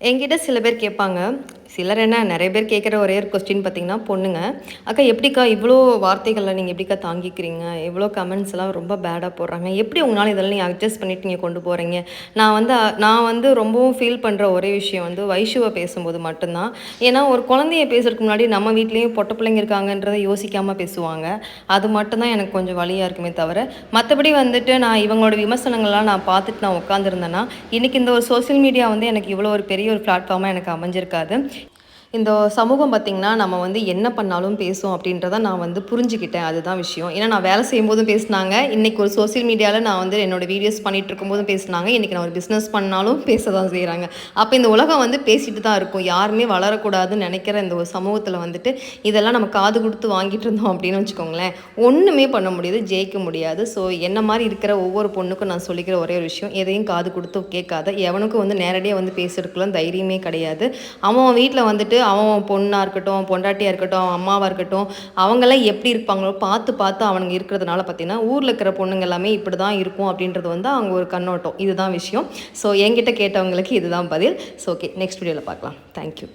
என்கிட்ட சில பேர் கேட்பாங்க. சிலர் என்ன நெறைய பேர் கேட்குற ஒரே ஒரு கொஸ்டின் பார்த்தீங்கன்னா, பொண்ணுங்க. "அக்கா எப்படிக்கா இவ்ளோ வார்த்தைகள்லாம் நீங்க எப்படிக்கா தாங்கிக்கிறீங்க? எவ்ளோ கமெண்ட்ஸ்லாம் ரொம்ப பேடா போடுறாங்க. எப்படி உங்களால இதெல்லாம் நீங்க அட்ஜஸ்ட் பண்ணிட்டு நீங்க கொண்டு போறீங்க?" நான் வந்து ரொம்பவும் ஃபீல் பண்ற ஒரே விஷயம் வந்து வைஷுவ பேசும்போது மட்டும் தான். ஏன்னா, ஒரு குழந்தைய பேசுறதுக்கு முன்னாடி நம்ம வீட்லயும் பொட்ட பிள்ளைங்க இருக்காங்கன்றத யோசிக்காம பேசுவாங்க. அது மட்டும் தான் எனக்கு கொஞ்சம் வலியா இருக்குமே தவிர, மத்தபடி வந்துட்டு நான் இவங்களோட விமர்சனங்கள்லாம் நான் பார்த்துட்டு நான் உட்காந்துருந்தேன்னா, இன்னைக்கு இந்த ஒரு சோசியல் மீடியா வந்து எனக்கு இவ்வளோ ஒரு பெரிய ஒரு பிளாட்ஃபார்மா எனக்கு அமைஞ்சிருக்காது. இந்த சமூகம் பார்த்திங்கன்னா, நம்ம வந்து என்ன பண்ணாலும் பேசும் அப்படின்றத நான் வந்து புரிஞ்சுக்கிட்டேன். அதுதான் விஷயம். ஏன்னா நான் வேலை செய்யும்போதும் பேசுனாங்க. இன்னைக்கு ஒரு சோசியல் மீடியால நான் வந்து என்னோட வீடியோஸ் பண்ணிட்டு இருக்கும்போதும் பேசுனாங்க. இன்னைக்கு நான் ஒரு பிஸ்னஸ் பண்ணாலும் பேச தான் செய்றாங்க. அப்ப இந்த உலகம் வந்து பேசிட்டு தான் இருக்கும். யாருமே வளரக்கூடாதுன்னு நெனைக்கிற இந்த ஒரு சமூகத்தில வந்துட்டு, இதெல்லாம் நம்ம காது குடுத்து வாங்கிட்டு இருந்தோம் அப்படின்னு வச்சுக்கோங்களேன், ஒண்ணுமே பண்ண முடியாது. ஜெயிக்க முடியாது. ஸோ என்ன மாரி இருக்கிற ஒவ்வொரு பொண்ணுக்கும் நான் சொல்லிக்கிற ஒரே ஒரு விஷயம், எதையும் காது குடுத்து கேட்காத. எவனுக்கும் வந்து நேரடியா வந்து பேசுறதுக்குலாம் தைரியமே கிடையாது. அவன் வீட்ல வந்துட்டு அவன் பொண்ணா இருக்கட்டும், அவன் பொண்டாட்டியா இருக்கட்டும், அவன் அம்மாவா இருக்கட்டும், அவங்கலாம் எப்படி இருப்பாங்களோ பார்த்து, பார்த்து அவனுங்க இருக்கிறதுனால பார்த்தீங்கன்னா, ஊர்ல இருக்கிற பொண்ணுங்க எல்லாமே இப்படி தான் இருக்கும் அப்படின்றது வந்து அவங்க ஒரு கண்ணோட்டம். இதுதான் விஷயம். ஸோ என்கிட்ட கேட்டவங்களுக்கு இதுதான் பதில். So okay. நெக்ஸ்ட் வீடியோல பார்க்கலாம். Thank you.